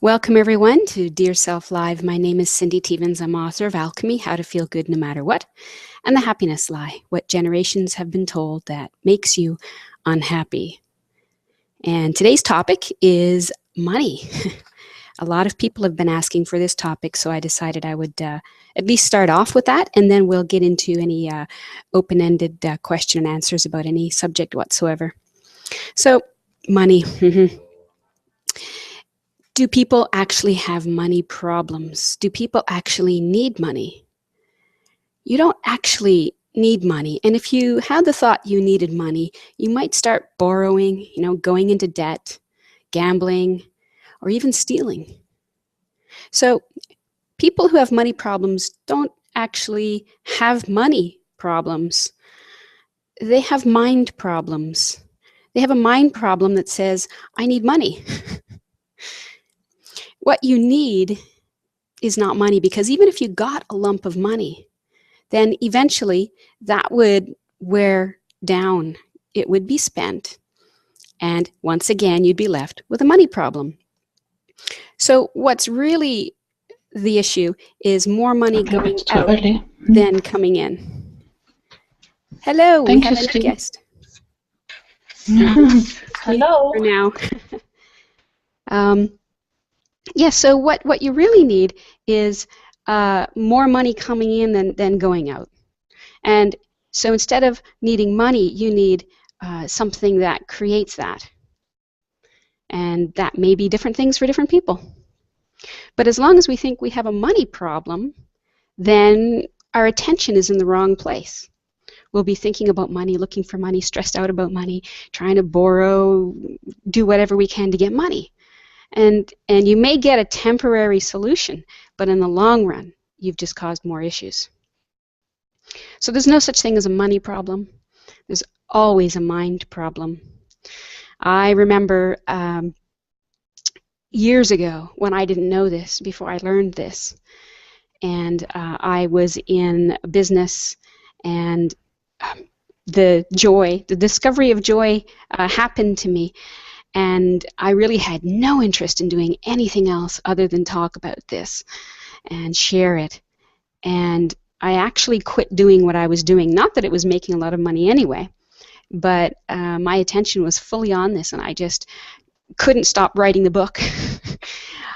Welcome everyone to Dear Self Live. My name is Cindy Teevens. I'm author of Alchemy, How to Feel Good No Matter What, and The Happiness Lie, What Generations Have Been Told That Makes You Unhappy. And today's topic is money. A lot of people have been asking for this topic, so I decided I would at least start off with that, and then we'll get into any open-ended question and answers about any subject whatsoever. So, money. Do people actually have money problems? Do people actually need money? You don't actually need money. And if you had the thought you needed money, you might start borrowing, going into debt, gambling, or even stealing. So people who have money problems don't actually have money problems. They have mind problems. They have a mind problem that says, I need money. What you need is not money, because even if you got a lump of money, then eventually that would wear down. It would be spent. And once again, you'd be left with a money problem. So what's really the issue is more money going out than coming in. Hello, we have a guest. Hello. For now. Yeah, so what you really need is more money coming in than going out. And so instead of needing money, you need something that creates that. And that may be different things for different people. But as long as we think we have a money problem, then our attention is in the wrong place. We'll be thinking about money, looking for money, stressed out about money, trying to borrow, do whatever we can to get money. And you may get a temporary solution, but in the long run, you've just caused more issues. So there's no such thing as a money problem. There's always a mind problem. I remember years ago when I didn't know this, before I learned this, and I was in business, and the discovery of joy happened to me. And I really had no interest in doing anything else other than talk about this and share it. And I actually quit doing what I was doing. Not that it was making a lot of money anyway, but my attention was fully on this, and I just couldn't stop writing the book.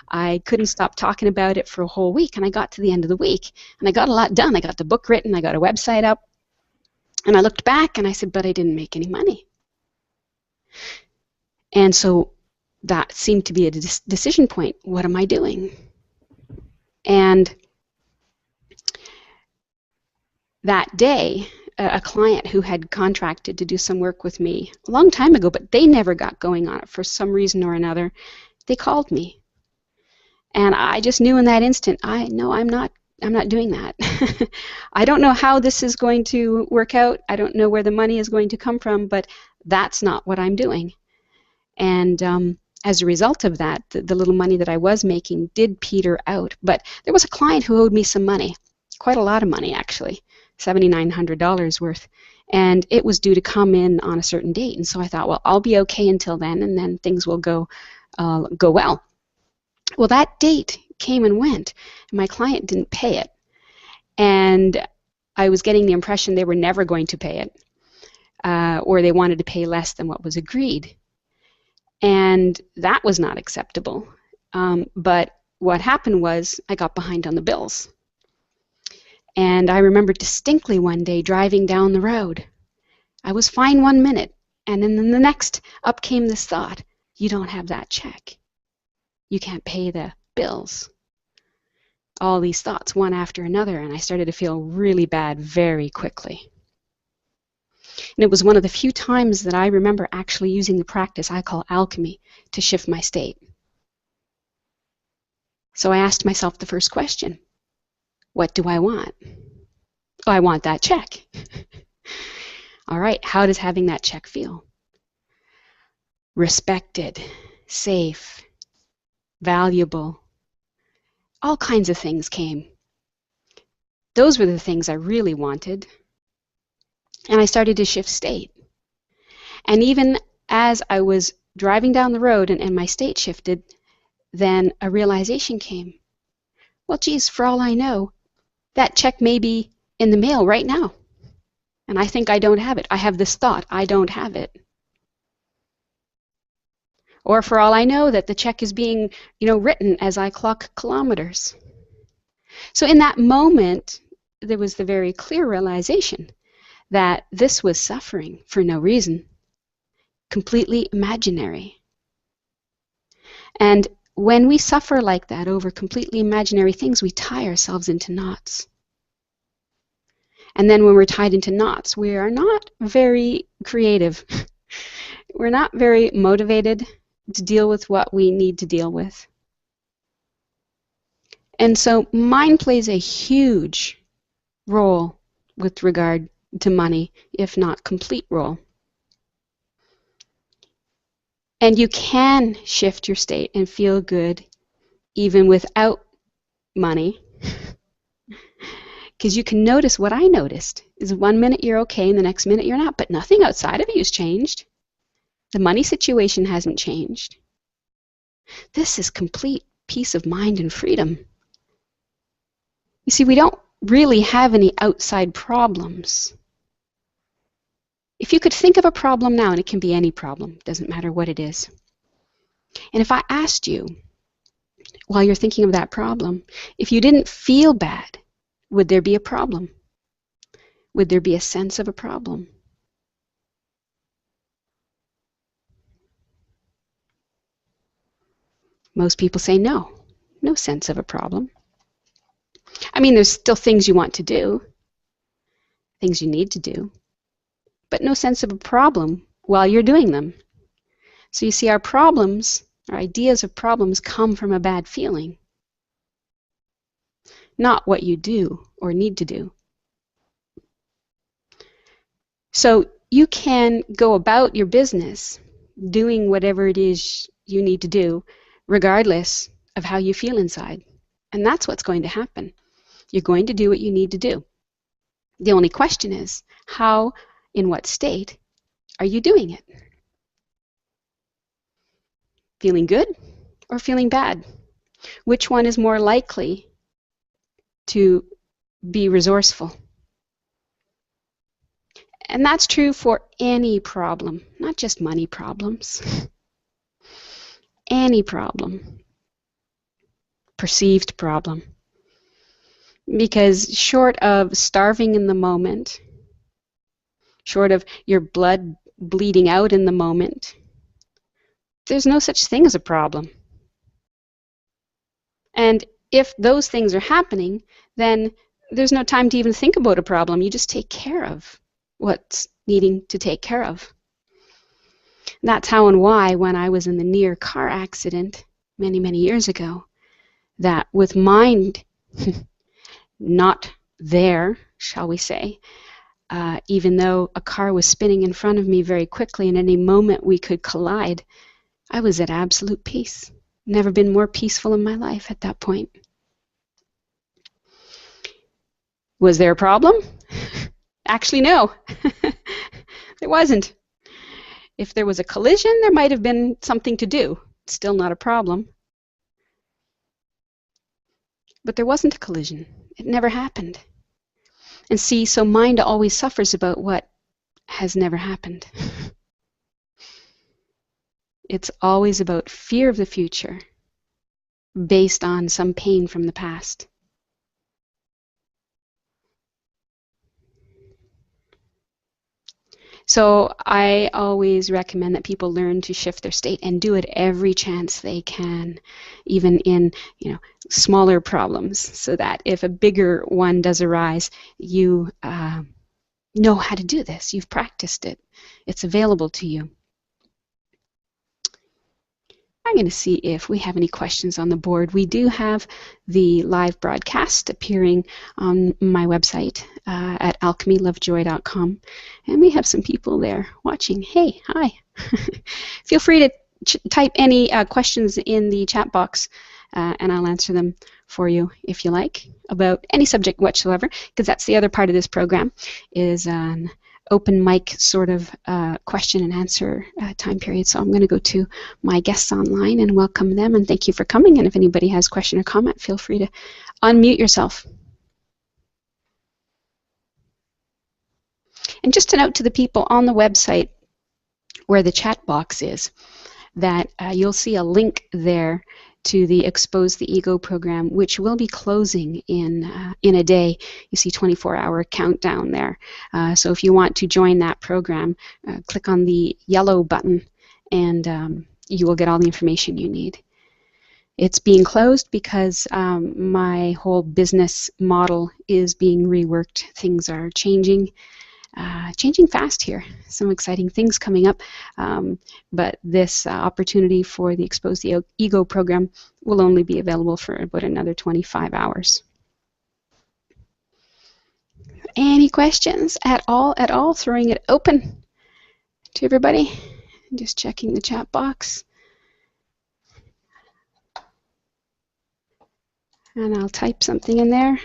I couldn't stop talking about it for a whole week, and I got to the end of the week, and I got a lot done. I got the book written, I got a website up, and I looked back, and I said, but I didn't make any money. And so that seemed to be a decision point. What am I doing? And that day, a client who had contracted to do some work with me a long time ago, but they never got going on it for some reason or another, they called me. And I just knew in that instant, I'm not doing that. I don't know how this is going to work out. I don't know where the money is going to come from, but that's not what I'm doing. And as a result of that, the little money that I was making did peter out. But there was a client who owed me some money, quite a lot of money actually, $7,900 worth. And it was due to come in on a certain date. And so I thought, well, I'll be okay until then, and then things will go well. Well, that date came and went, and my client didn't pay it. And I was getting the impression they were never going to pay it, or they wanted to pay less than what was agreed. And that was not acceptable. But what happened was I got behind on the bills. And I remember distinctly one day driving down the road. I was fine 1 minute, and then the next up came this thought, you don't have that check. You can't pay the bills. All these thoughts, one after another, and I started to feel really bad very quickly. And it was one of the few times that I remember actually using the practice I call alchemy to shift my state. So I asked myself the first question, what do I want? Oh, I want that check. All right, how does having that check feel? Respected, safe, valuable. All kinds of things came. Those were the things I really wanted. And I started to shift state. And even as I was driving down the road and my state shifted, then a realization came. Well, geez, for all I know, that check may be in the mail right now. And I think I don't have it. I have this thought, I don't have it. Or for all I know, that the check is being, written as I clock kilometers. So in that moment, there was the very clear realization that this was suffering for no reason, completely imaginary. And when we suffer like that over completely imaginary things, we tie ourselves into knots. And then when we're tied into knots, we are not very creative. We're not very motivated to deal with what we need to deal with. And so mind plays a huge role with regard to money, if not complete role. And you can shift your state and feel good even without money. Because you can notice what I noticed is 1 minute you're okay and the next minute you're not, but nothing outside of you has changed. The money situation hasn't changed. This is complete peace of mind and freedom. You see, we don't really have any outside problems. If you could think of a problem now, and it can be any problem, doesn't matter what it is. And if I asked you, while you're thinking of that problem, if you didn't feel bad, would there be a problem? Would there be a sense of a problem? Most people say no, no sense of a problem. I mean, there's still things you want to do, things you need to do, but no sense of a problem while you're doing them. So you see, our problems, our ideas of problems come from a bad feeling, not what you do or need to do. So you can go about your business doing whatever it is you need to do, regardless of how you feel inside. And that's what's going to happen. You're going to do what you need to do. The only question is, how, in what state, are you doing it? Feeling good or feeling bad? Which one is more likely to be resourceful? And that's true for any problem, not just money problems. Any problem. Perceived problem. Because short of starving in the moment, short of your blood bleeding out in the moment, there's no such thing as a problem. And if those things are happening, then there's no time to even think about a problem. You just take care of what's needing to take care of. That's how and why, when I was in the near car accident many, many years ago, that with mind not there, shall we say, even though a car was spinning in front of me very quickly and any moment we could collide, I was at absolute peace. Never been more peaceful in my life at that point. Was there a problem? Actually, no. There wasn't. If there was a collision, there might have been something to do. Still not a problem. But there wasn't a collision. It never happened. And see, so mind always suffers about what has never happened. It's always about fear of the future based on some pain from the past. So I always recommend that people learn to shift their state and do it every chance they can, even in smaller problems, so that if a bigger one does arise, you know how to do this. You've practiced it. It's available to you. I'm going to see if we have any questions on the board. We do have the live broadcast appearing on my website at alchemylovejoy.com, and we have some people there watching. Hey, hi. Feel free to type any questions in the chat box, and I'll answer them for you if you like, about any subject whatsoever, because that's the other part of this program, is an open mic sort of question and answer time period. So I'm going to go to my guests online and welcome them, and thank you for coming. And if anybody has a question or comment, feel free to unmute yourself. And just a note to the people on the website where the chat box is, that you'll see a link there to the Expose the Ego program, which will be closing in a day. You see 24-hour countdown there. So if you want to join that program, click on the yellow button and you will get all the information you need. It's being closed because my whole business model is being reworked. Things are changing fast here. Some exciting things coming up, but this opportunity for the Expose the Ego program will only be available for about another 25 hours. Any questions at all? Throwing it open to everybody. Just checking the chat box. And I'll type something in there.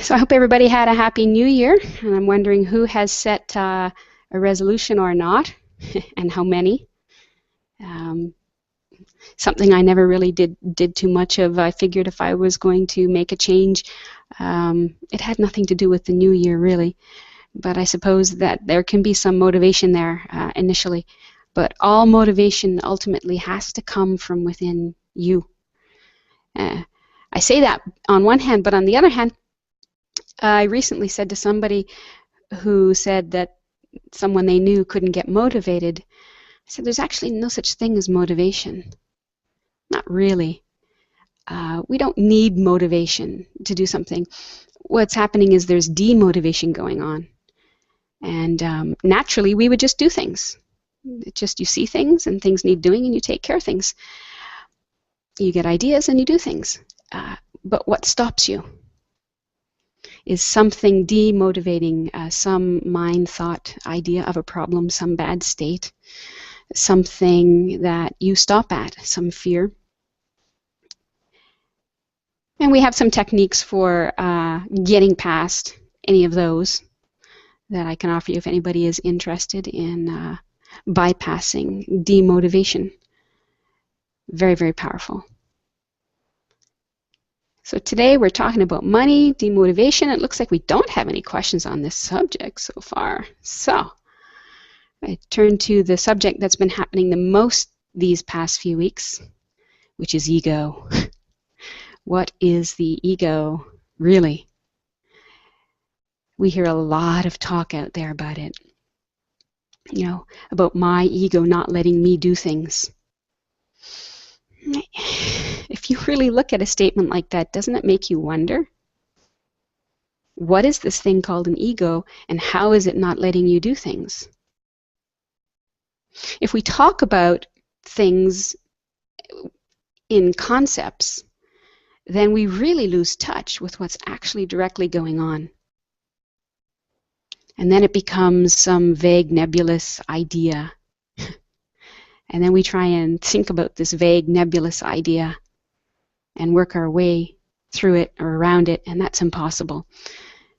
So I hope everybody had a happy new year, and I'm wondering who has set a resolution or not, and how many. Something I never really did too much of. I figured if I was going to make a change, it had nothing to do with the new year really, but I suppose that there can be some motivation there initially, but all motivation ultimately has to come from within you. I say that on one hand, but on the other hand, I recently said to somebody who said that someone they knew couldn't get motivated, I said there's actually no such thing as motivation. Not really. We don't need motivation to do something. What's happening is there's demotivation going on. And naturally we would just do things. It's just you see things and things need doing and you take care of things. You get ideas and you do things. But what stops you is something demotivating, some mind thought idea of a problem, some bad state, something that you stop at, some fear. And we have some techniques for getting past any of those that I can offer you if anybody is interested in bypassing demotivation. Very, very powerful. So today we're talking about money, demotivation. It looks like we don't have any questions on this subject so far. So I turn to the subject that's been happening the most these past few weeks, which is ego. What is the ego, really? We hear a lot of talk out there about it. You know, about my ego not letting me do things. If you really look at a statement like that, doesn't it make you wonder? What is this thing called an ego, and how is it not letting you do things? If we talk about things in concepts, then we really lose touch with what's actually directly going on. And then it becomes some vague, nebulous idea. And then we try and think about this vague, nebulous idea and work our way through it or around it, and that's impossible.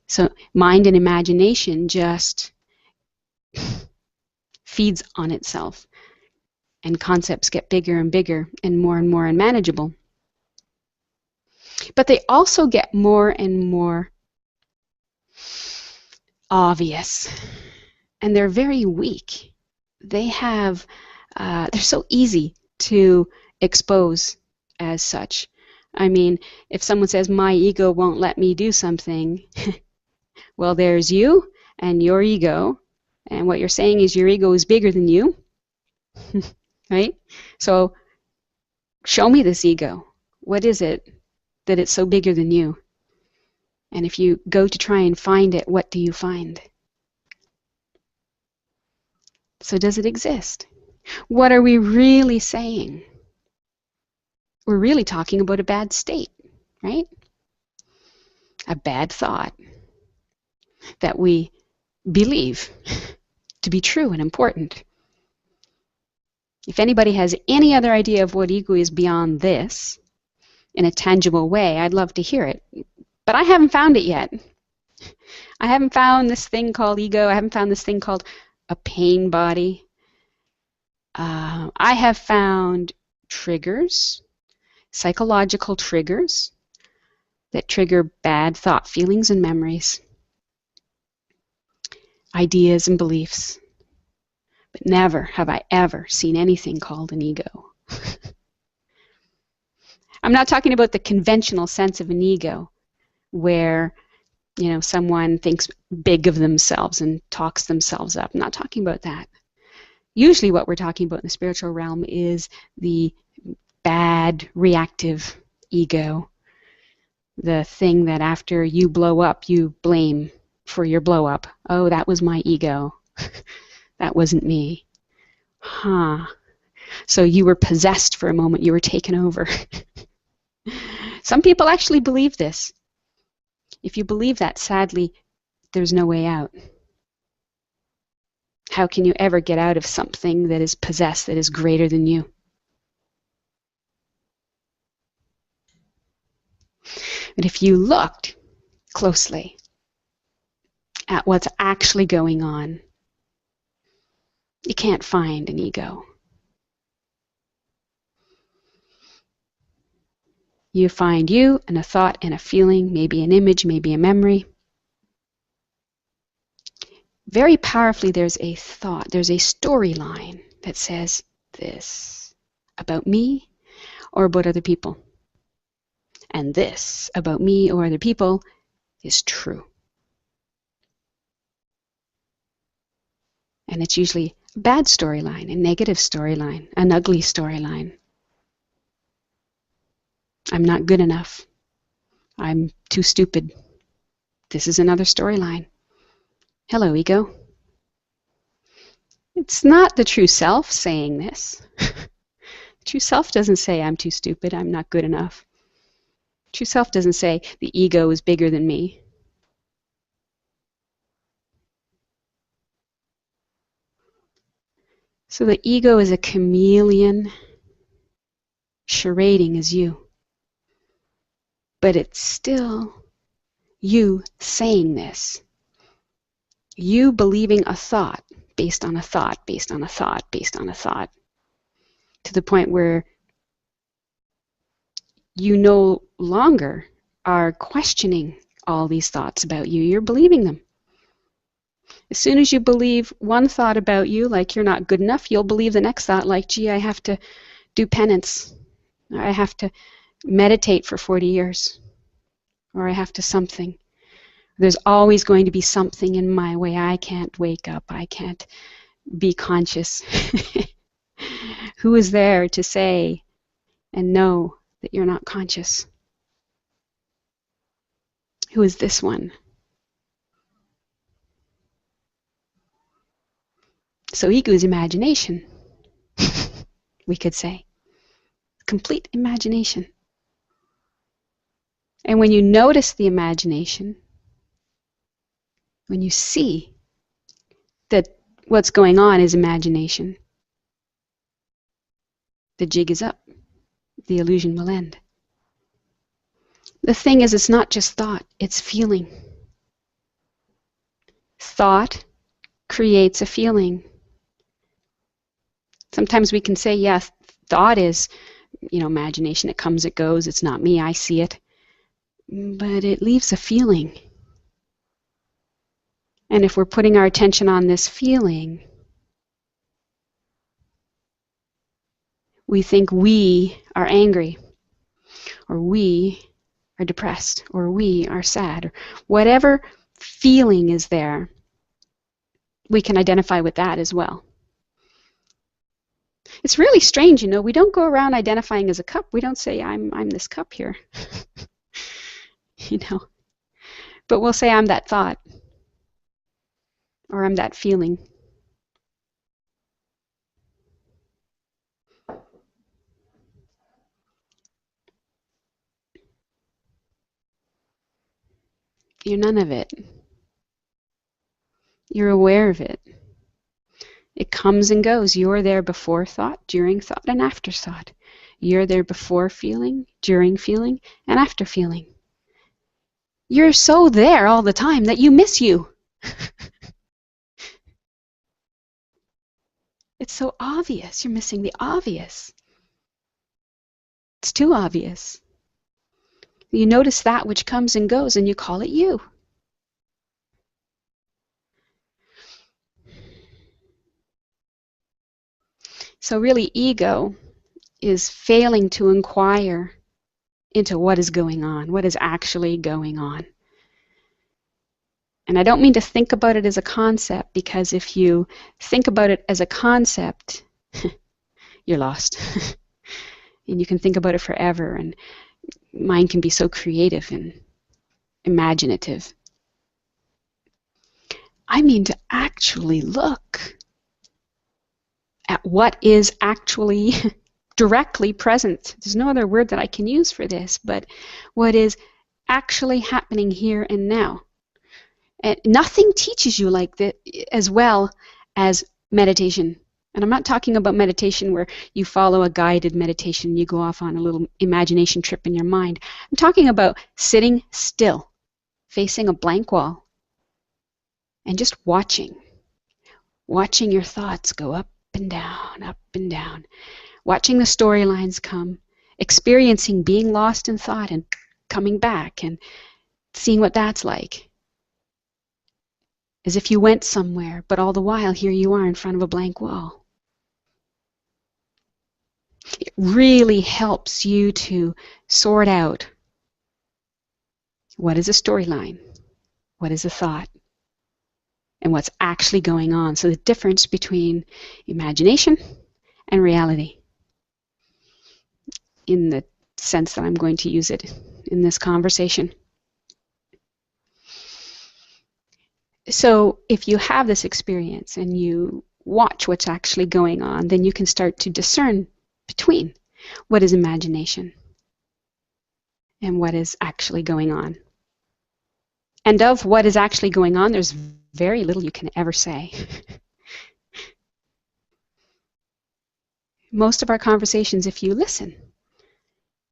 So mind and imagination just feeds on itself, and concepts get bigger and bigger and more unmanageable. But they also get more and more obvious, and they're very weak. They have they're so easy to expose as such. I mean, if someone says, my ego won't let me do something, well, there's you and your ego, and what you're saying is your ego is bigger than you, right? So show me this ego. What is it that it's so bigger than you? And if you go to try and find it, what do you find? So does it exist? What are we really saying? We're really talking about a bad state, right? A bad thought that we believe to be true and important. If anybody has any other idea of what ego is beyond this, in a tangible way, I'd love to hear it. But I haven't found it yet. I haven't found this thing called ego. I haven't found this thing called a pain body. I have found triggers, psychological triggers, that trigger bad thought, feelings, and memories, ideas and beliefs. But never have I ever seen anything called an ego. I'm not talking about the conventional sense of an ego where, someone thinks big of themselves and talks themselves up. I'm not talking about that. Usually what we're talking about in the spiritual realm is the bad, reactive ego. The thing that after you blow up, you blame for your blow up. Oh, that was my ego. That wasn't me. Huh. So you were possessed for a moment. You were taken over. Some people actually believe this. If you believe that, sadly, there's no way out. How can you ever get out of something that is possessed, that is greater than you? But if you looked closely at what's actually going on, you can't find an ego. You find you and a thought and a feeling, maybe an image, maybe a memory. Very powerfully, there's a thought, there's a storyline that says this about me or about other people. And this about me or other people is true. And it's usually a bad storyline, a negative storyline, an ugly storyline. I'm not good enough. I'm too stupid. This is another storyline. Hello, ego. It's not the true self saying this. The true self doesn't say I'm too stupid, I'm not good enough. True self doesn't say the ego is bigger than me. So the ego is a chameleon charading as you. But it's still you saying this. You believing a thought based on a thought, based on a thought, based on a thought. To the point where you no longer are questioning all these thoughts about you. You're believing them. As soon as you believe one thought about you, like you're not good enough, you'll believe the next thought, like, gee, I have to do penance. I have to meditate for 40 years. Or I have to something. There's always going to be something in my way. I can't wake up. I can't be conscious. Who is there to say and know that you're not conscious? Who is this one? So ego is imagination, we could say. Complete imagination. And when you notice the imagination, when you see that what's going on is imagination, the jig is up. The illusion will end. The thing is, it's not just thought, it's feeling. Thought creates a feeling. Sometimes we can say, yes, thought is, imagination. It comes, it goes. It's not me. I see it. But it leaves a feeling. And if we're putting our attention on this feeling, we think we are angry, or we are depressed, or we are sad, or whatever feeling is there, we can identify with that as well. It's really strange, we don't go around identifying as a cup. We don't say, I'm this cup here. But we'll say, I'm that thought, or I'm that feeling. You're none of it. You're aware of it. It comes and goes. You're there before thought, during thought, and after thought. You're there before feeling, during feeling, and after feeling. You're so there all the time that you miss you. It's so obvious. You're missing the obvious. It's too obvious. You notice that which comes and goes and you call it you. So really, ego is failing to inquire into what is going on, what is actually going on. And I don't mean to think about it as a concept, because if you think about it as a concept, you're lost. And you can think about it forever, and mind can be so creative and imaginative. I mean to actually look at what is actually directly present. There's no other word that I can use for this, but what is actually happening here and now. And nothing teaches you like that as well as meditation. And I'm not talking about meditation where you follow a guided meditation, you go off on a little imagination trip in your mind. I'm talking about sitting still, facing a blank wall, and just watching your thoughts go up and down, watching the storylines come, experiencing being lost in thought and coming back and seeing what that's like. As if you went somewhere, but all the while here you are in front of a blank wall. It really helps you to sort out what is a storyline, what is a thought, and what's actually going on. So the difference between imagination and reality, in the sense that I'm going to use it in this conversation. So if you have this experience and you watch what's actually going on, then you can start to discern between what is imagination and what is actually going on. And of what is actually going on, there's very little you can ever say. Most of our conversations, if you listen,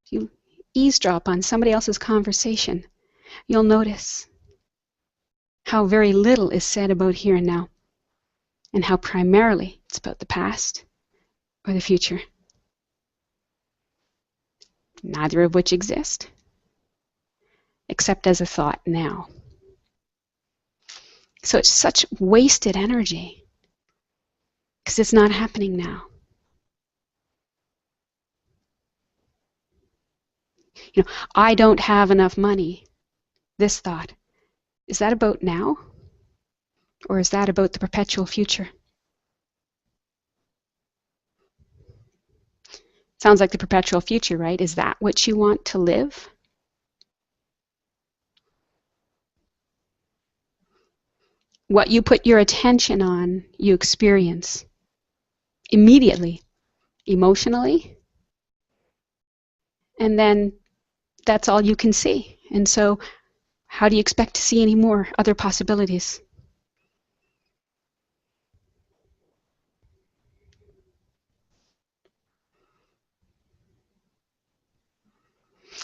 if you eavesdrop on somebody else's conversation, you'll notice how very little is said about here and now, and how primarily it's about the past or the future, neither of which exist, except as a thought now. So it's such wasted energy, because it's not happening now. I don't have enough money. This thought. Is that about now? Or is that about the perpetual future? Sounds like the perpetual future, right? Is that what you want to live? What you put your attention on, you experience immediately, emotionally, and then that's all you can see. And so how do you expect to see any more other possibilities?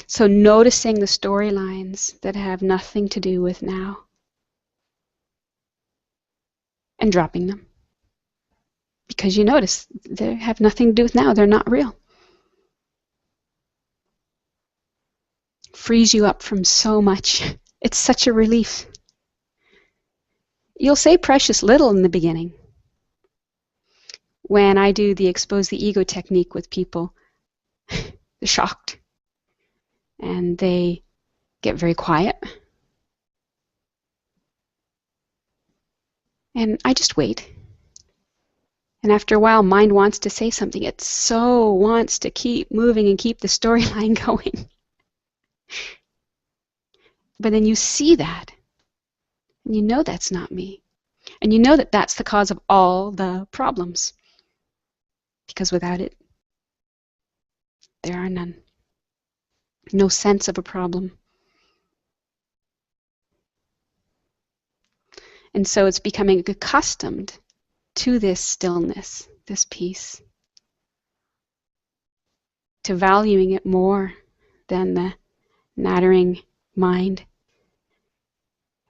So noticing the storylines that have nothing to do with now and dropping them. Because you notice they have nothing to do with now. They're not real. Frees you up from so much. It's such a relief. You'll say precious little in the beginning. When I do the expose the ego technique with people, they're shocked. And they get very quiet. And I just wait. And after a while, mind wants to say something. It so wants to keep moving and keep the storyline going. But then you see that. And you know that's not me. And you know that that's the cause of all the problems. Because without it, there are none. No sense of a problem. And so it's becoming accustomed to this stillness, this peace, to valuing it more than the nattering mind.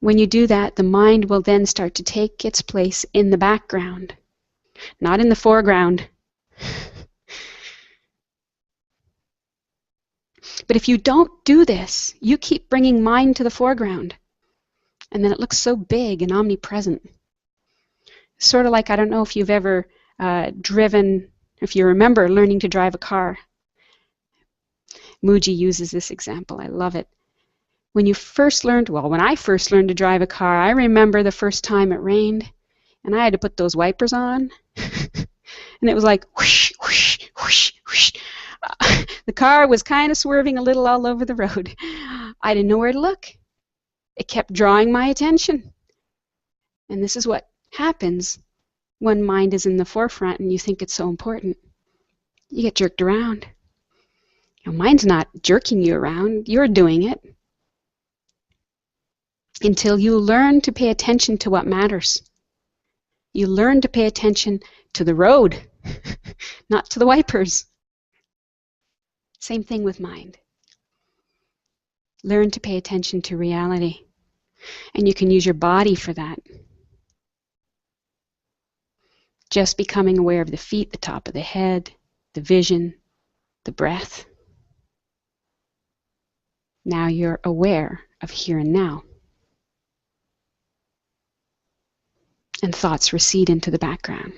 When you do that, the mind will then start to take its place in the background, not in the foreground. But if you don't do this, you keep bringing mind to the foreground, and then it looks so big and omnipresent. Sort of like, I don't know if you've ever driven, if you remember learning to drive a car. Muji uses this example. I love it. When you first learned, well, when I first learned to drive a car, I remember the first time it rained, and I had to put those wipers on, and it was like whoosh, whoosh, whoosh, whoosh. The car was kind of swerving a little all over the road. I didn't know where to look. It kept drawing my attention. And this is what happens when mind is in the forefront and you think it's so important. You get jerked around. You know, mind's not jerking you around. You're doing it. Until you learn to pay attention to what matters. You learn to pay attention to the road, not to the wipers. Same thing with mind. Learn to pay attention to reality. And you can use your body for that. Just becoming aware of the feet, the top of the head, the vision, the breath. Now you're aware of here and now. And thoughts recede into the background.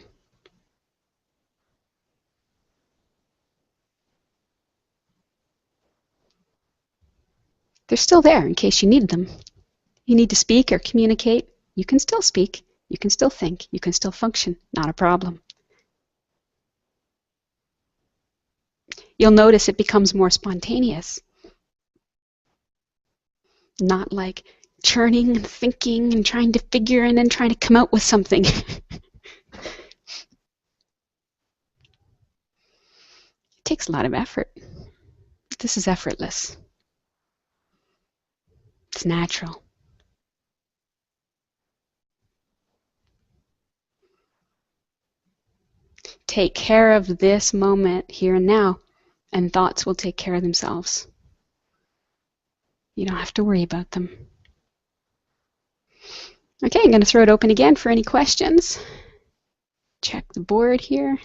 They're still there in case you need them. You need to speak or communicate, you can still speak, you can still think, you can still function, not a problem. You'll notice it becomes more spontaneous. Not like churning and thinking and trying to figure and then trying to come out with something. It takes a lot of effort. This is effortless. It's natural. Take care of this moment here and now, and thoughts will take care of themselves. You don't have to worry about them. Okay, I'm going to throw it open again for any questions. Check the board here.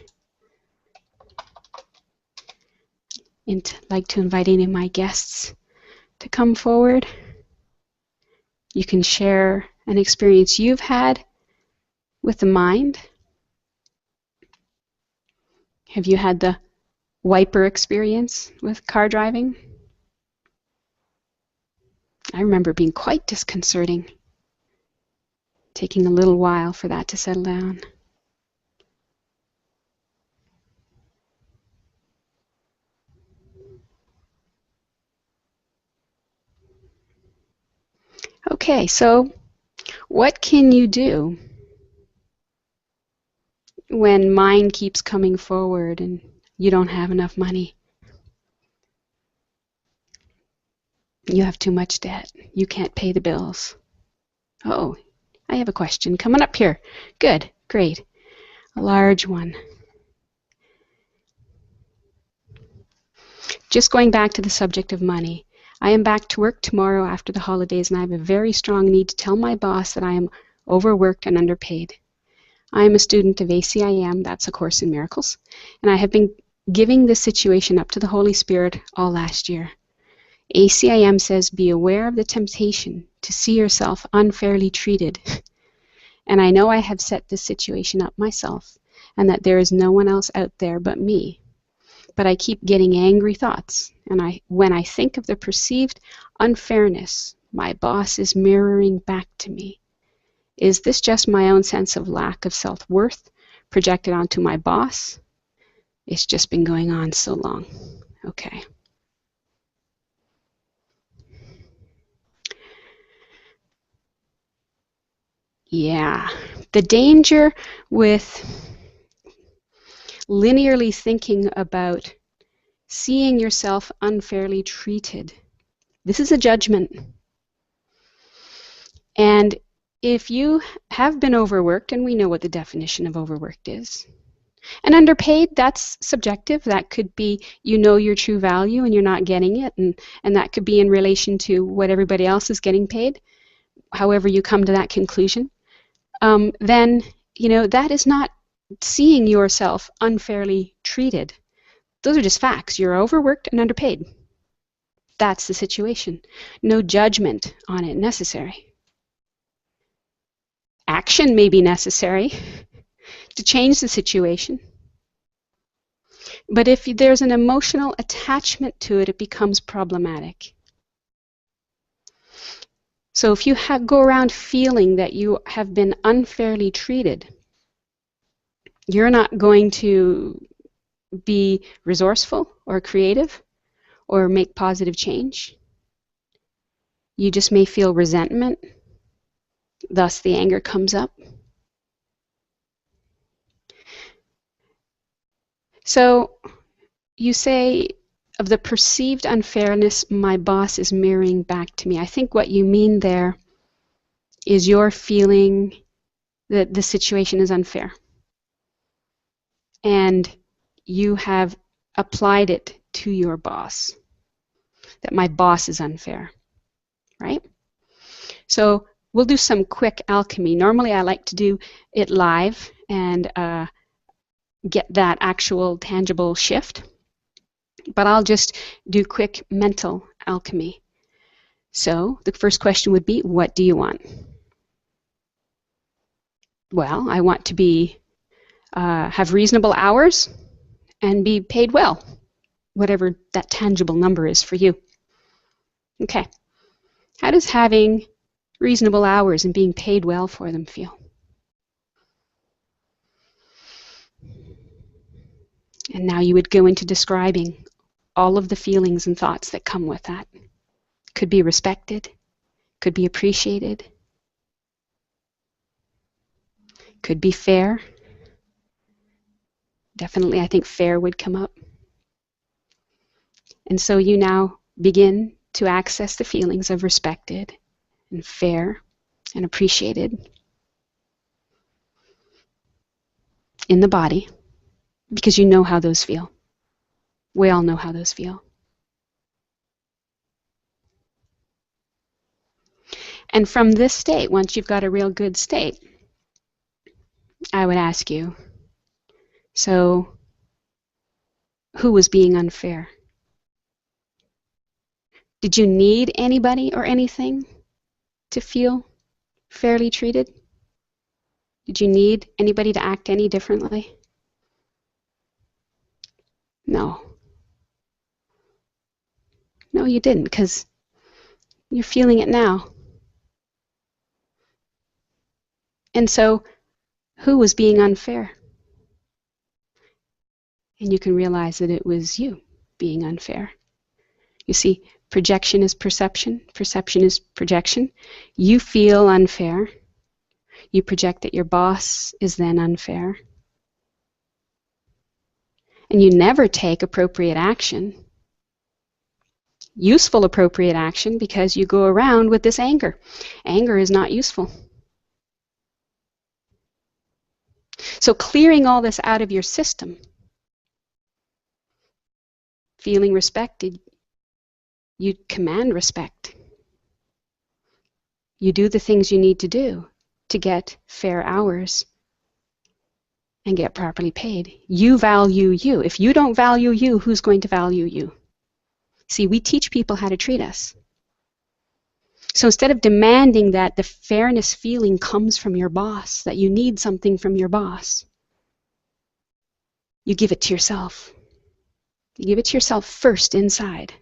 And I'd like to invite any of my guests to come forward. You can share an experience you've had with the mind. Have you had the wiper experience with car driving? I remember being quite disconcerting, taking a little while for that to settle down. Okay, so what can you do when mind keeps coming forward and you don't have enough money? You have too much debt. You can't pay the bills. Oh, I have a question coming up here. Good, great. A large one. Just going back to the subject of money. I am back to work tomorrow after the holidays, and I have a very strong need to tell my boss that I am overworked and underpaid. I am a student of ACIM, that's A Course in Miracles, and I have been giving this situation up to the Holy Spirit all last year. ACIM says, be aware of the temptation to see yourself unfairly treated. And I know I have set this situation up myself, and that there is no one else out there but me. But I keep getting angry thoughts, and when I think of the perceived unfairness my boss is mirroring back to me, is this just my own sense of lack of self-worth projected onto my boss? It's just been going on so long. Okay. Yeah, the danger with linearly thinking about seeing yourself unfairly treated. This is a judgment. And if you have been overworked, and we know what the definition of overworked is, and underpaid, that's subjective. That could be you know your true value and you're not getting it, and that could be in relation to what everybody else is getting paid, however you come to that conclusion. Then, that is not seeing yourself unfairly treated. Those are just facts. You're overworked and underpaid. That's the situation. No judgment on it necessary. Action may be necessary to change the situation. But if there's an emotional attachment to it, it becomes problematic. So if you go around feeling that you have been unfairly treated, you're not going to be resourceful or creative or make positive change. You just may feel resentment, thus the anger comes up. So you say, of the perceived unfairness my boss is mirroring back to me. I think what you mean there is you're feeling that the situation is unfair. And you have applied it to your boss, that my boss is unfair, right? So we'll do some quick alchemy. Normally I like to do it live and get that actual tangible shift. But I'll just do quick mental alchemy. So the first question would be, what do you want? Well, I want to be have reasonable hours and be paid well, whatever that tangible number is for you. Okay. How does having reasonable hours and being paid well for them feel? And now you would go into describing all of the feelings and thoughts that come with that. Could be respected, could be appreciated, could be fair. Definitely, I think fair would come up. And so you now begin to access the feelings of respected and fair and appreciated in the body, because you know how those feel. We all know how those feel. And from this state, once you've got a real good state, I would ask you, so who was being unfair? Did you need anybody or anything to feel fairly treated? Did you need anybody to act any differently? No. No, you didn't, because you're feeling it now. And so, who was being unfair? And you can realize that it was you being unfair. You see, projection is perception. Perception is projection. You feel unfair. You project that your boss is then unfair. And you never take appropriate action. Useful appropriate action, because you go around with this anger. Anger is not useful. So clearing all this out of your system, feeling respected, you command respect. You do the things you need to do to get fair hours and get properly paid. You value you. If you don't value you, who's going to value you? See, we teach people how to treat us. So instead of demanding that the fairness feeling comes from your boss, that you need something from your boss, you give it to yourself. You give it to yourself first inside.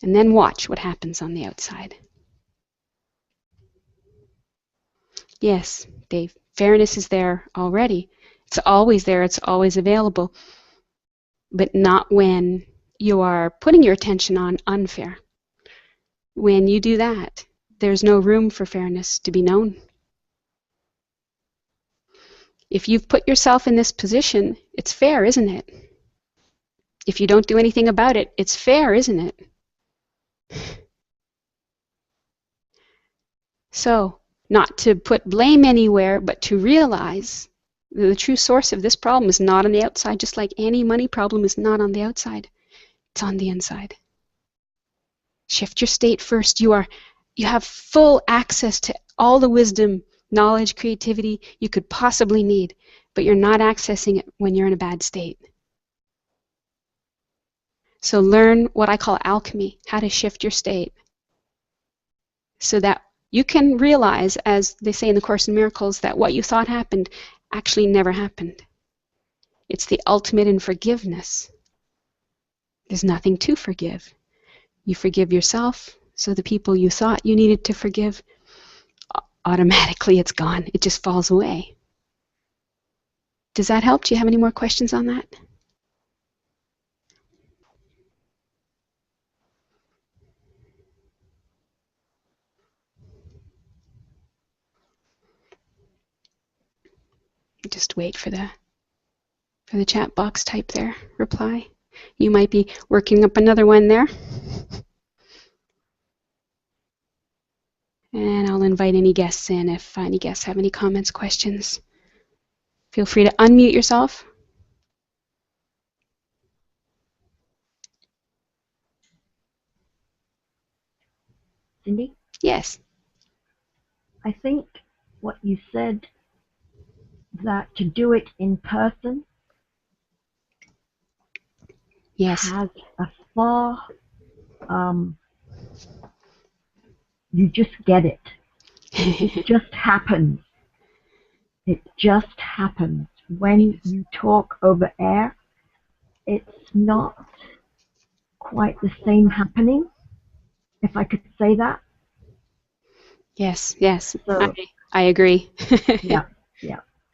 And then watch what happens on the outside. Yes, Dave, fairness is there already. It's always there. It's always available. But not when you are putting your attention on unfair. When you do that, there's no room for fairness to be known. If you've put yourself in this position, it's fair, isn't it? If you don't do anything about it, it's fair, isn't it? So, not to put blame anywhere, but to realize the true source of this problem is not on the outside, just like any money problem is not on the outside. It's on the inside. Shift your state first. You have full access to all the wisdom, knowledge, creativity you could possibly need, but you're not accessing it when you're in a bad state. So learn what I call alchemy, how to shift your state, so that you can realize, as they say in the Course in Miracles, that what you thought happened actually never happened. It's the ultimate in forgiveness. There's nothing to forgive. You forgive yourself, so the people you thought you needed to forgive, automatically it's gone. It just falls away. Does that help? Do you have any more questions on that? Just wait for the chat box type there, reply. You might be working up another one there. And I'll invite any guests in if any guests have any comments, questions. Feel free to unmute yourself. Cindy? Yes. I think what you said, that to do it in person, Yes. has a far, you just get it. It just happens. It just happens. When you talk over air, it's not quite the same happening, if I could say that. Yes, yes. So, I agree. yeah,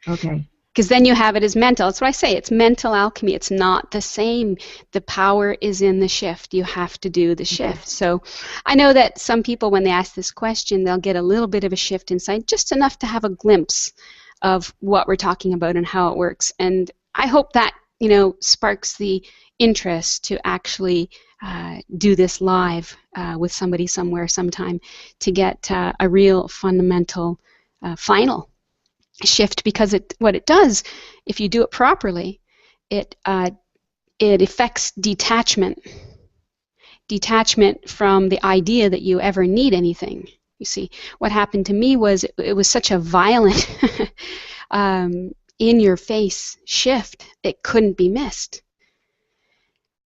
okay. Because then you have it as mental. That's what I say. It's mental alchemy. It's not the same. The power is in the shift. You have to do the shift. Okay. So I know that some people, when they ask this question, they'll get a little bit of a shift inside, just enough to have a glimpse of what we're talking about and how it works. And I hope that, sparks the interest to actually do this live with somebody somewhere sometime to get a real fundamental final shift, because what it does, if you do it properly, it affects detachment from the idea that you ever need anything. You see, what happened to me was it was such a violent in your face shift, it couldn't be missed.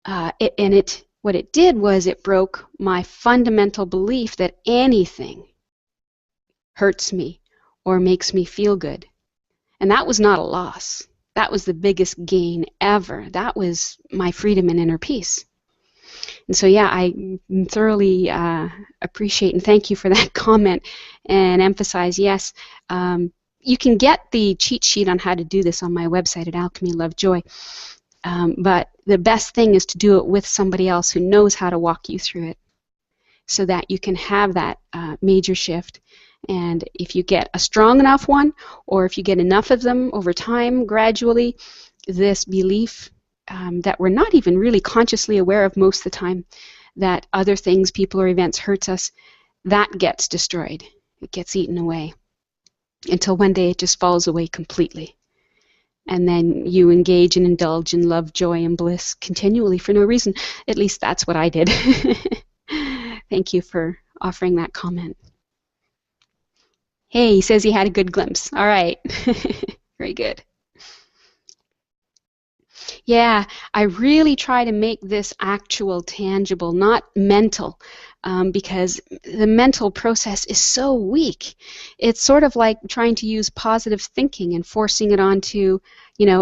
What it did was it broke my fundamental belief that anything hurts me or makes me feel good. And that was not a loss. That was the biggest gain ever. That was my freedom and inner peace. And so, yeah, I thoroughly appreciate and thank you for that comment, and emphasize, yes, you can get the cheat sheet on how to do this on my website at Alchemy Love Joy. But the best thing is to do it with somebody else who knows how to walk you through it, so that you can have that major shift. And if you get a strong enough one, or if you get enough of them over time, gradually, this belief that we're not even really consciously aware of most of the time, that other things, people or events hurts us, that gets destroyed. It gets eaten away until one day it just falls away completely. And then you engage and indulge in love, joy, and bliss continually for no reason. At least that's what I did. Thank you for offering that comment. Hey, he says he had a good glimpse. All right. Very good. Yeah, I really try to make this actual, tangible, not mental, because the mental process is so weak. It's sort of like trying to use positive thinking and forcing it onto,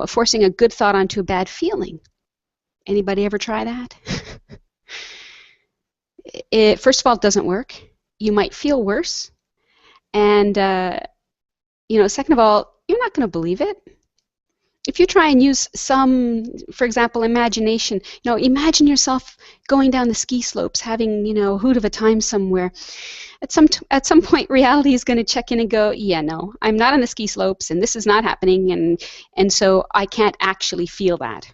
forcing a good thought onto a bad feeling. Anybody ever try that? First of all, it doesn't work. You might feel worse. And, second of all, you're not going to believe it. If you try and use some, for example, imagination, imagine yourself going down the ski slopes, having, a hoot of a time somewhere. At some point, reality is going to check in and go, yeah, no, I'm not on the ski slopes, and this is not happening, and so I can't actually feel that.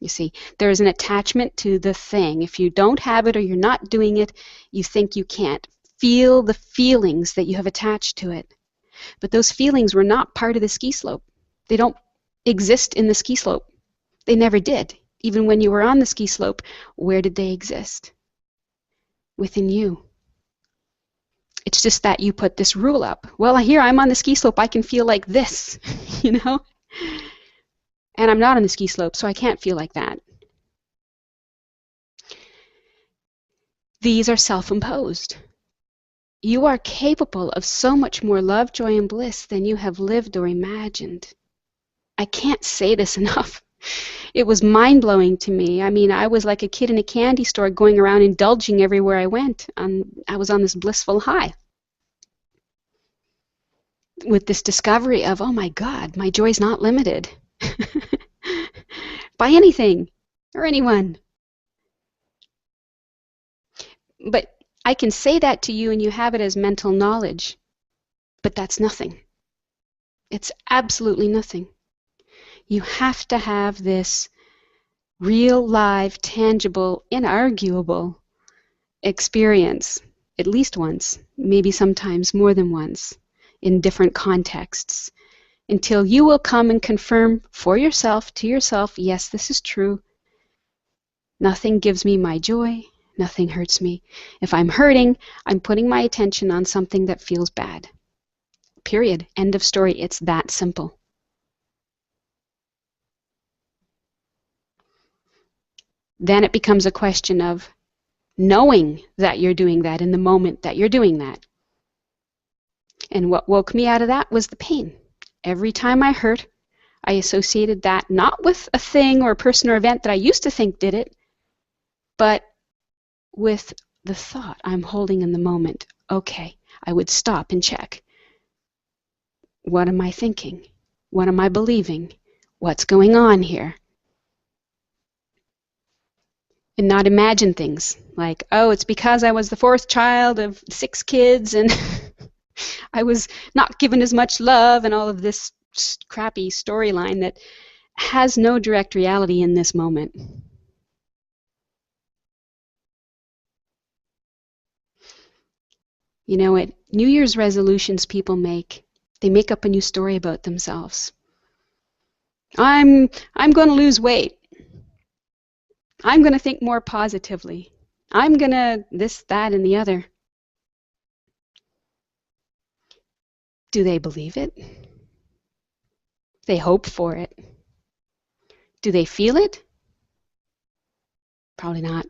You see, there is an attachment to the thing. If you don't have it or you're not doing it, you think you can't feel the feelings that you have attached to it. But those feelings were not part of the ski slope. They don't exist in the ski slope. They never did. Even when you were on the ski slope, where did they exist? Within you. It's just that you put this rule up. Well, here I'm on the ski slope, I can feel like this, you know? And I'm not on the ski slope, so I can't feel like that. These are self-imposed. You are capable of so much more love, joy, and bliss than you have lived or imagined. I can't say this enough. It was mind-blowing to me. I mean, I was like a kid in a candy store going around indulging everywhere I went. I was on this blissful high with this discovery of, oh my God, my joy's not limited by anything or anyone. But I can say that to you and you have it as mental knowledge, but that's nothing. It's absolutely nothing. You have to have this real, live, tangible, inarguable experience at least once, maybe sometimes more than once, in different contexts, until you will come and confirm for yourself, to yourself, yes, this is true. Nothing gives me my joy. Nothing hurts me. If I'm hurting, I'm putting my attention on something that feels bad. Period. End of story. It's that simple. Then it becomes a question of knowing that you're doing that in the moment that you're doing that. And what woke me out of that was the pain. Every time I hurt, I associated that not with a thing or a person or event that I used to think did it, but with the thought I'm holding in the moment. Okay, I would stop and check. What am I thinking? What am I believing? What's going on here? And not imagine things like, oh, it's because I was the fourth child of 6 kids and I was not given as much love, and all of this crappy storyline that has no direct reality in this moment. You know what? New Year's resolutions people make, they make up a new story about themselves. I'm going to lose weight. I'm going to think more positively. I'm going to this, that, and the other. Do they believe it? They hope for it. Do they feel it? Probably not.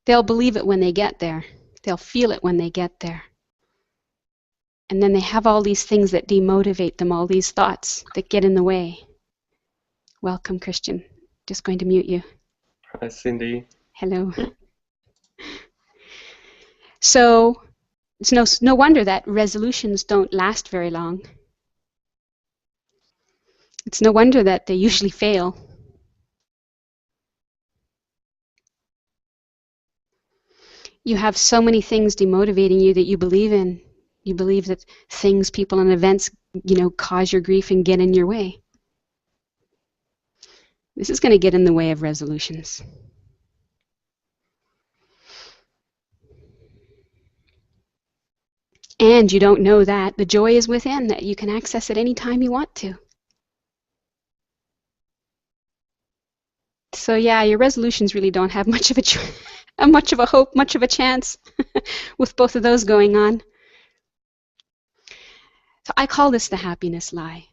They'll believe it when they get there. They'll feel it when they get there. And then they have all these things that demotivate them, all these thoughts that get in the way. Welcome, Christian. Just going to mute you. Hi, Cindy. Hello. So it's no wonder that resolutions don't last very long. It's no wonder that they usually fail. You have so many things demotivating you that you believe in. You believe that things, people, and events, cause your grief and get in your way. This is going to get in the way of resolutions. And you don't know that the joy is within, that you can access it any time you want to. So yeah, your resolutions really don't have much of a hope, much of a chance with both of those going on. So I call this the happiness lie.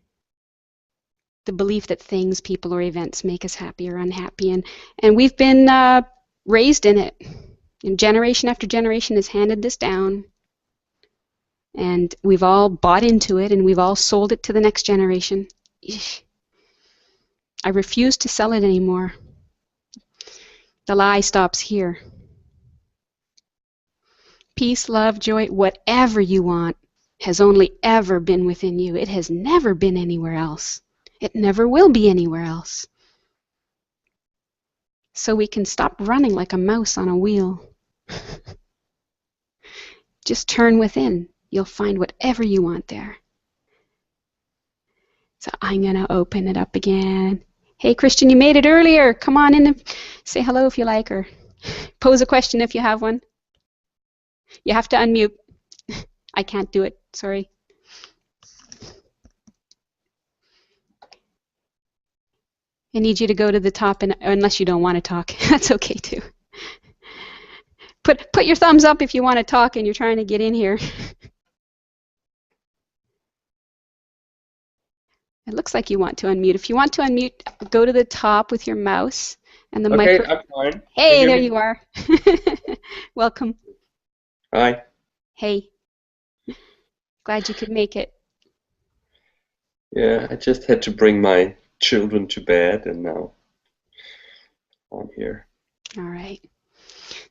The belief that things, people, or events make us happy or unhappy. And we've been raised in it. And generation after generation has handed this down. And we've all bought into it, and we've all sold it to the next generation. I refuse to sell it anymore. The lie stops here. Peace, love, joy, whatever you want has only ever been within you. It has never been anywhere else. It never will be anywhere else. So we can stop running like a mouse on a wheel. Just turn within. You'll find whatever you want there. So I'm going to open it up again. Hey, Christian, you made it earlier. Come on in and say hello if you like, or pose a question if you have one. You have to unmute. I can't do it. Sorry. I need you to go to the top, and unless you don't want to talk, that's okay too. Put your thumbs up if you want to talk and you're trying to get in here. It looks like you want to unmute. If you want to unmute, go to the top with your mouse and the Okay, micro. I'm fine. Hey, You there hear me? you are. Welcome. Hi. Hey. Glad you could make it. Yeah, I just had to bring my children to bed, and now I'm here. All right.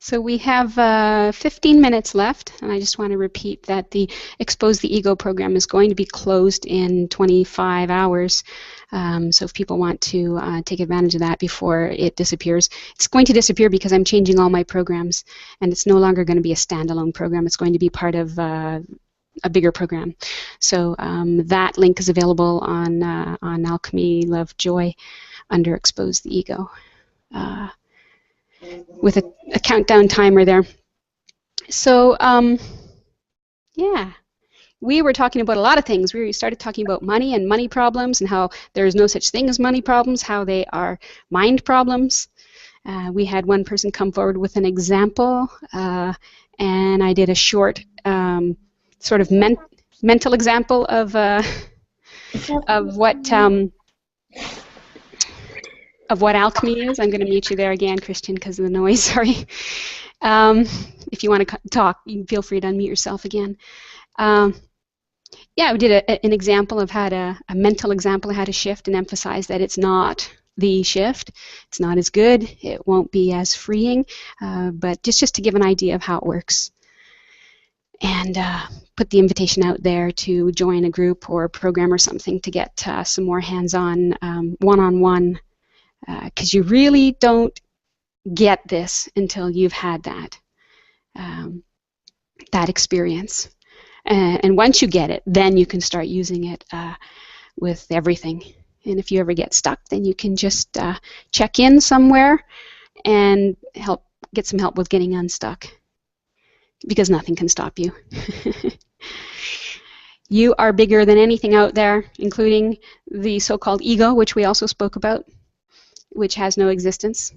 So we have 15 minutes left, and I just want to repeat that the Expose the Ego program is going to be closed in 25 hours. So if people want to take advantage of that before it disappears, it's going to disappear because I'm changing all my programs, and it's no longer going to be a standalone program. It's going to be part of a bigger program. So that link is available on Alchemy, Love, Joy under Expose the Ego. With a countdown timer there. So, yeah, we were talking about a lot of things. We started talking about money and money problems and how there is no such thing as money problems, how they are mind problems. We had one person come forward with an example, and I did a short sort of mental example of what alchemy is. I'm going to mute you there again, Christian, because of the noise. Sorry. If you want to talk, you can feel free to unmute yourself again. Yeah, we did an example of a mental example of how to shift and emphasize that it's not the shift. It's not as good. It won't be as freeing, but just to give an idea of how it works. And put the invitation out there to join a group or a program or something to get some more hands-on, one-on-one, because you really don't get this until you've had that experience. And once you get it, then you can start using it with everything. And if you ever get stuck, then you can just check in somewhere and get some help with getting unstuck, because nothing can stop you. You are bigger than anything out there, including the so-called ego, which we also spoke about, which has no existence.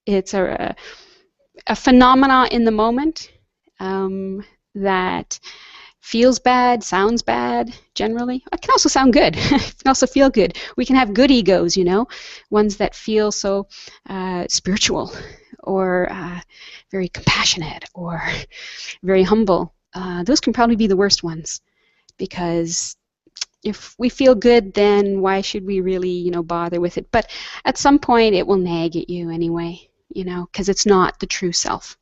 It's a phenomena in the moment that feels bad, sounds bad, generally. It can also sound good. It can also feel good. We can have good egos, ones that feel so spiritual or very compassionate or very humble. Those can probably be the worst ones, because if we feel good, then why should we really, bother with it? But at some point, it will nag at you anyway, because it's not the true self.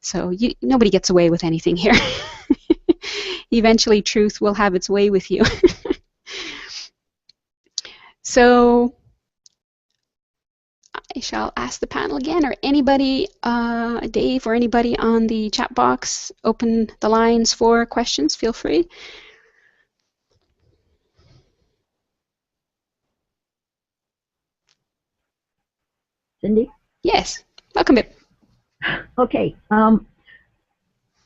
So nobody gets away with anything here. Eventually, truth will have its way with you. So I shall ask the panel again, or anybody, Dave or anybody on the chat box, open the lines for questions. Feel free. Cindy? Yes. Welcome. Okay.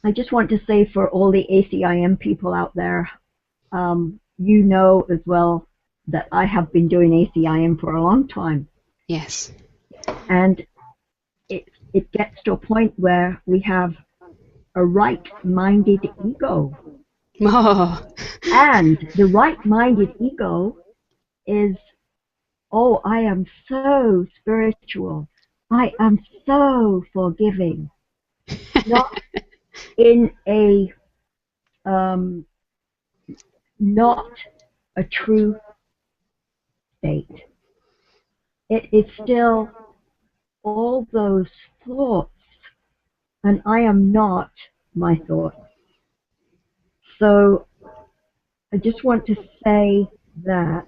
I just want to say, for all the ACIM people out there, you know as well that I have been doing ACIM for a long time. Yes. And it gets to a point where we have a right-minded ego. Oh. And the right-minded ego is, oh, I am so spiritual. I am so forgiving. Not in a, not a true state. It is still all those thoughts, and I am not my thoughts. So I just want to say that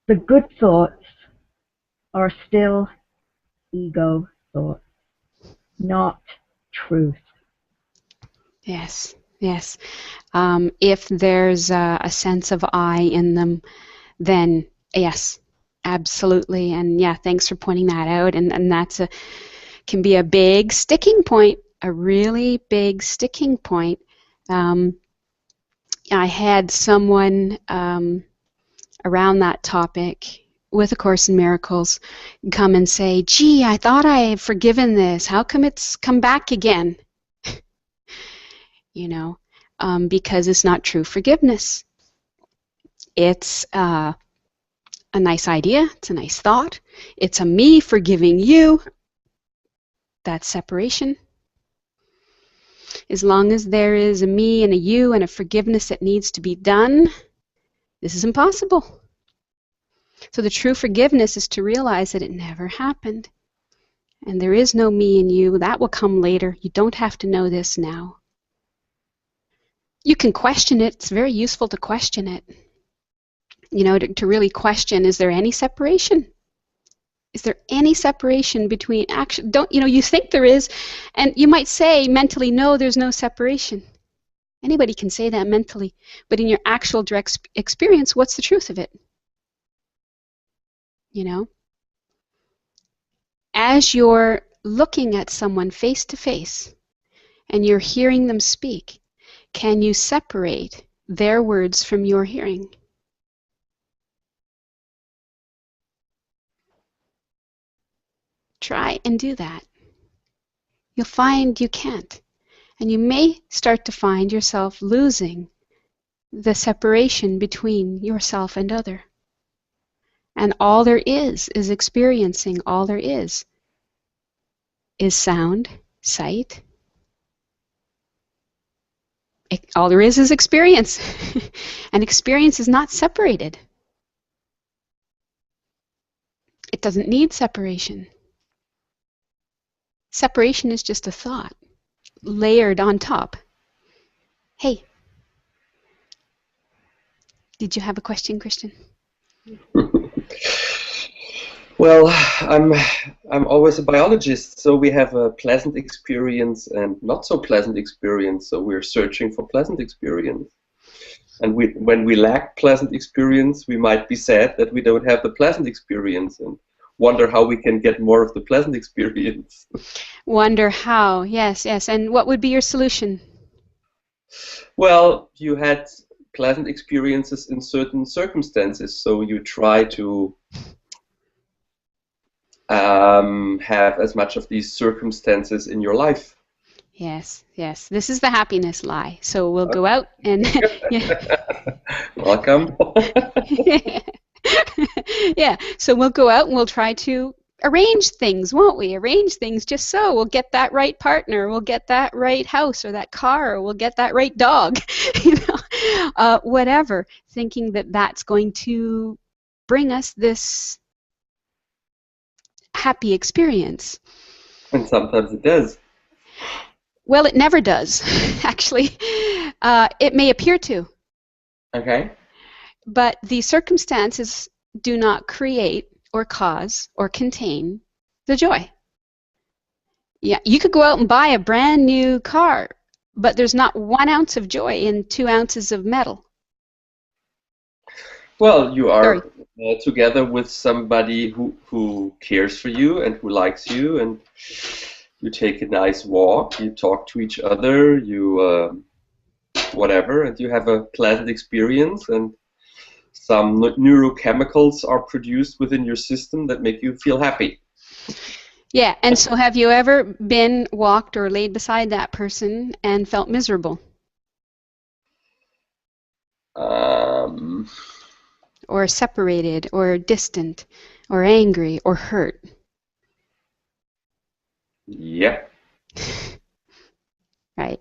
the good thoughts are still ego thoughts, not truth. Yes, yes. If there's a sense of I in them, then yes, absolutely. And yeah, thanks for pointing that out. And that's can be a big sticking point a really big sticking point. I had someone around that topic with A Course in Miracles come and say, gee, I thought I had forgiven this. How come it's come back again? You know, because it's not true forgiveness. It's a nice idea. It's a nice thought. It's a me forgiving you. That's separation. As long as there is a me and a you and a forgiveness that needs to be done, this is impossible. So the true forgiveness is to realize that it never happened. And there is no me and you. That will come later. You don't have to know this now. You can question it. It's very useful to question it. You know, to really question, is there any separation? Is there any separation between action? You think there is, and you might say mentally, no, there's no separation. Anybody can say that mentally, but in your actual direct experience, what's the truth of it? You know? As you're looking at someone face to face and you're hearing them speak, can you separate their words from your hearing? Try and do that. You'll find you can't. And you may start to find yourself losing the separation between yourself and other. And all there is experiencing. All there is sound, sight. All there is experience. And experience is not separated. It doesn't need separation. Separation is just a thought layered on top. Hey, did you have a question, Christian? Well, I'm always a biologist, so we have a pleasant experience and not so pleasant experience, so we're searching for pleasant experience. And when we lack pleasant experience, we might be sad that we don't have the pleasant experience and wonder how we can get more of the pleasant experience. Wonder how, yes. And what would be your solution? Well, you had pleasant experiences in certain circumstances, so you try to have as much of these circumstances in your life. Yes. This is the happiness lie. So we'll go out and... Welcome. Yeah, so we'll go out and we'll try to arrange things, won't we? Arrange things just so. We'll get that right partner, we'll get that right house or that car, or we'll get that right dog, whatever, thinking that that's going to bring us this happy experience. And sometimes it does. Well, it never does, actually. It may appear to. Okay. But the circumstances do not create or cause or contain the joy. Yeah, you could go out and buy a brand new car, but there's not 1 ounce of joy in 2 ounces of metal. Well, you are together with somebody who cares for you and who likes you, and you take a nice walk, you talk to each other, you whatever, and you have a pleasant experience, and some neurochemicals are produced within your system that make you feel happy. Yeah, and so have you ever been walked or laid beside that person and felt miserable? Or separated, or distant, or angry, or hurt? Yeah. Right.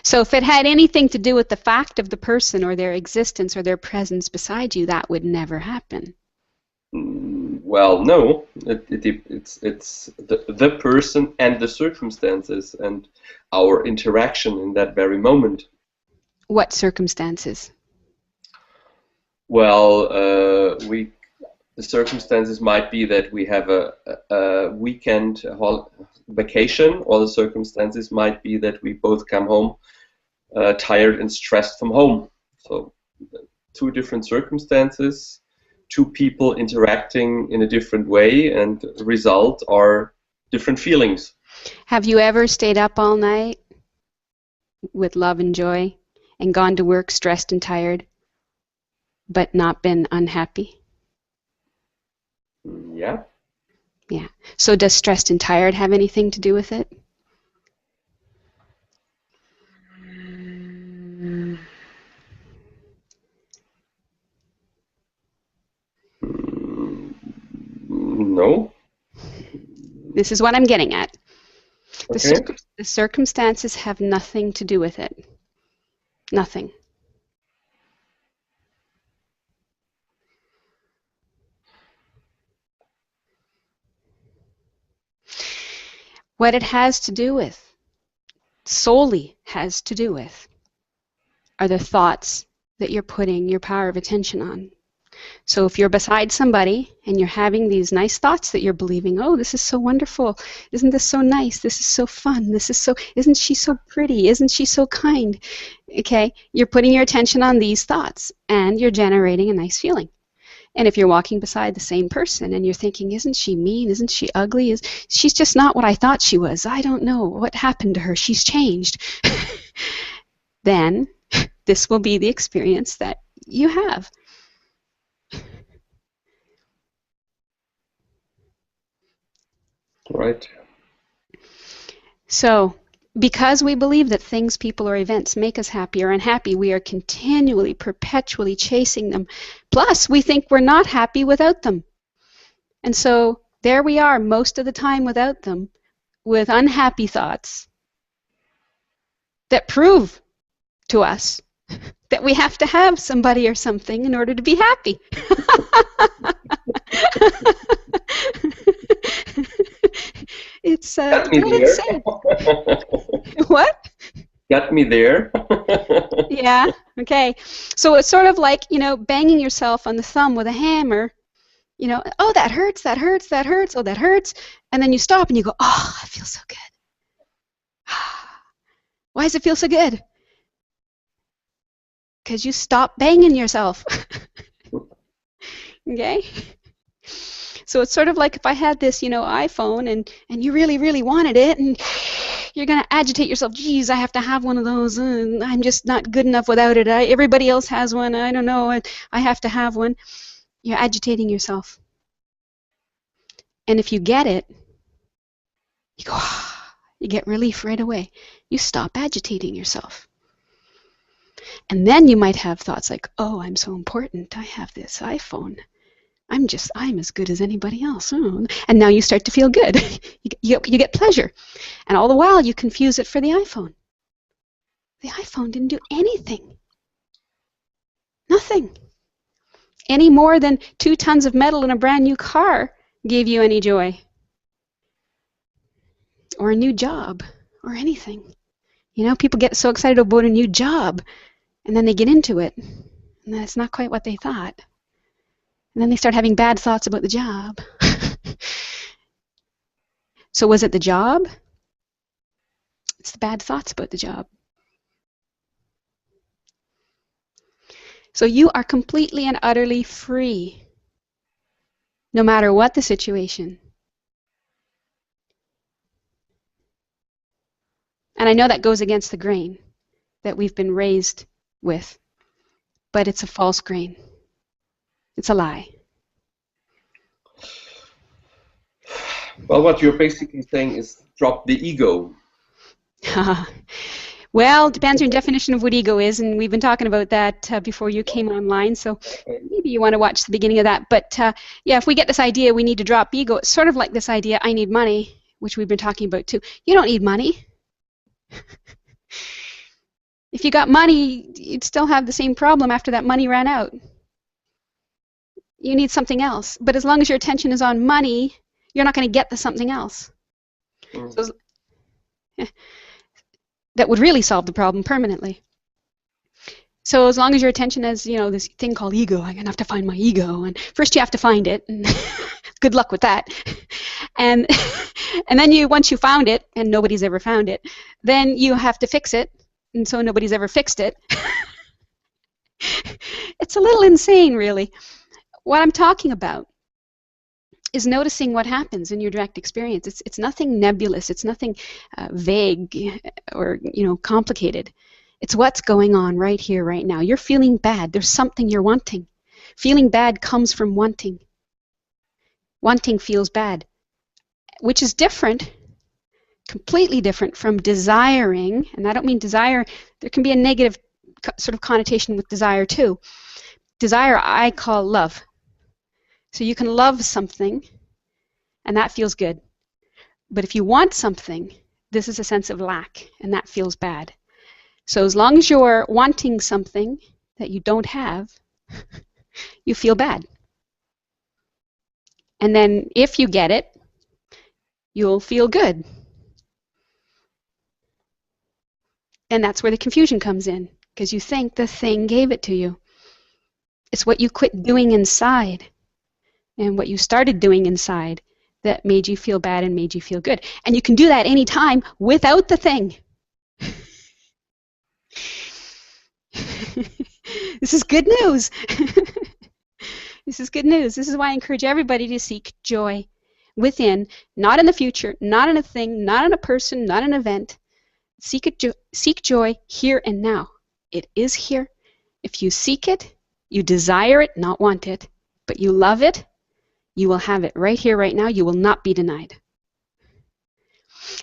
So if it had anything to do with the fact of the person or their existence or their presence beside you, that would never happen. Well, no. It's the person and the circumstances and our interaction in that very moment. What circumstances? Well, the circumstances might be that we have a weekend vacation, or the circumstances might be that we both come home tired and stressed from home. So 2 different circumstances, 2 people interacting in a different way, and the result are different feelings. Have you ever stayed up all night with love and joy and gone to work stressed and tired, but not been unhappy? Yeah. Yeah. So does stressed and tired have anything to do with it? No. This is what I'm getting at. Okay. The circumstances have nothing to do with it. Nothing. What it has to do with, solely has to do with, are the thoughts that you're putting your power of attention on. So if you're beside somebody and you're having these nice thoughts that you're believing, oh, this is so wonderful, isn't this so nice, this is so fun, isn't she so pretty, isn't she so kind? Okay, you're putting your attention on these thoughts and you're generating a nice feeling. And if you're walking beside the same person and you're thinking, isn't she mean, isn't she ugly, she's just not what I thought she was, I don't know, what happened to her, she's changed, then this will be the experience that you have. Right. So, because we believe that things, people, or events make us happy or unhappy, we are continually, perpetually chasing them. Plus, we think we're not happy without them. And so, there we are most of the time without them, with unhappy thoughts that prove to us that we have to have somebody or something in order to be happy. It's insane. What? Got me there. Yeah, okay. So it's sort of like, banging yourself on the thumb with a hammer. Oh, that hurts, that hurts, that hurts, oh, that hurts. And then you stop and you go, oh, I feel so good. Why does it feel so good? Because you stop banging yourself. Okay? So it's sort of like if I had this, iPhone and you really, really wanted it and you're going to agitate yourself. Geez, I have to have one of those. I'm just not good enough without it. Everybody else has one. I don't know. I have to have one. You're agitating yourself. And if you get it, you go, you get relief right away. You stop agitating yourself. And then you might have thoughts like, oh, I'm so important. I have this iPhone. I'm as good as anybody else. Oh. And now you start to feel good. you get pleasure. And all the while you confuse it for the iPhone. The iPhone didn't do anything. Nothing. Any more than 2 tons of metal in a brand new car gave you any joy. Or a new job. Or anything. People get so excited about a new job. And then they get into it. And that's not quite what they thought. And then they start having bad thoughts about the job. So was it the job? It's the bad thoughts about the job. So you are completely and utterly free, no matter what the situation. And I know that goes against the grain that we've been raised with, but it's a false grain. It's a lie. Well, what you're basically saying is drop the ego. Well, it depends on your definition of what ego is, and we've been talking about that before you came online, so maybe you want to watch the beginning of that. But yeah, if we get this idea we need to drop ego, it's sort of like this idea, I need money, which we've been talking about too. You don't need money. If you got money, you'd still have the same problem after that money ran out. You need something else. But as long as your attention is on money, you're not going to get the something else. So, that would really solve the problem permanently. So as long as your attention is, this thing called ego, I'm going to have to find my ego. And first you have to find it. And good luck with that. And then once you found it, and nobody's ever found it, then you have to fix it. And so nobody's ever fixed it. It's a little insane, really. What I'm talking about is noticing what happens in your direct experience. It's nothing nebulous. It's nothing vague or complicated. It's what's going on right here, right now. You're feeling bad. There's something you're wanting. Feeling bad comes from wanting. Wanting feels bad, which is different, completely different from desiring. And I don't mean desire. There can be a negative sort of connotation with desire too. Desire I call love. So you can love something, and that feels good. But if you want something, this is a sense of lack, and that feels bad. So as long as you're wanting something that you don't have, you feel bad. And then if you get it, you'll feel good. And that's where the confusion comes in, because you think the thing gave it to you. It's what you quit doing inside and what you started doing inside that made you feel bad and made you feel good. And you can do that anytime without the thing. This is good news. This is good news. This is why I encourage everybody to seek joy within, not in the future, not in a thing, not in a person, not an event. Seek joy here and now. It is here. If you seek it, you desire it, not want it, but you love it, you will have it right here, right now. You will not be denied.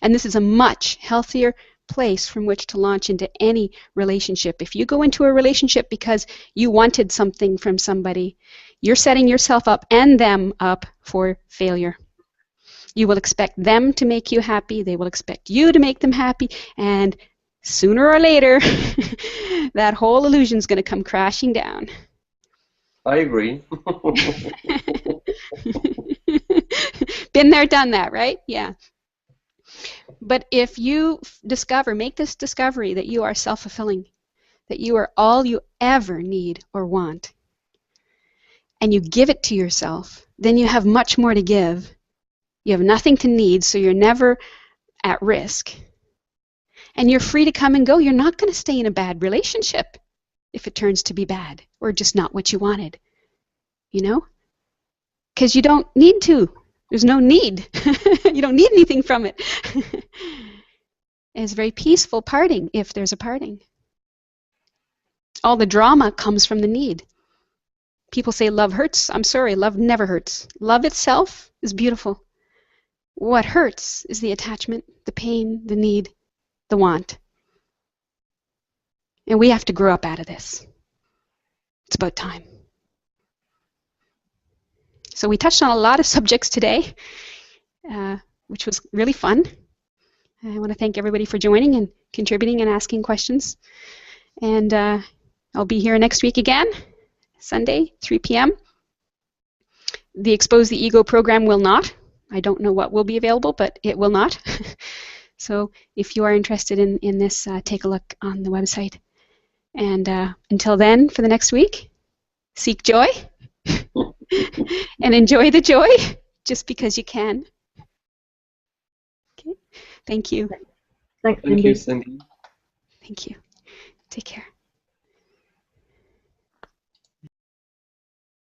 And this is a much healthier place from which to launch into any relationship. If you go into a relationship because you wanted something from somebody, you're setting yourself up and them up for failure. You will expect them to make you happy. They will expect you to make them happy. And sooner or later, that whole illusion is going to come crashing down. I agree. Been there, done that, right? Yeah. But if you make this discovery that you are self-fulfilling, that you are all you ever need or want, and you give it to yourself, then you have much more to give. You have nothing to need, so you're never at risk. And you're free to come and go. You're not going to stay in a bad relationship if it turns to be bad or just not what you wanted, because you don't need to. There's no need. You don't need anything from it. It's very peaceful parting if there's a parting. All the drama comes from the need. People say love hurts. I'm sorry, love never hurts. Love itself is beautiful. What hurts is the attachment, the pain, the need, the want. And we have to grow up out of this. It's about time. So we touched on a lot of subjects today, which was really fun. I want to thank everybody for joining and contributing and asking questions. And I'll be here next week again, Sunday, 3 p.m. The Expose the Ego program will not. I don't know what will be available, but it will not. So if you are interested in this, take a look on the website. And until then, for the next week, seek joy and enjoy the joy just because you can. Okay. Thank you. Thanks, Thank Cindy. you, Cindy. Thank you. Take care.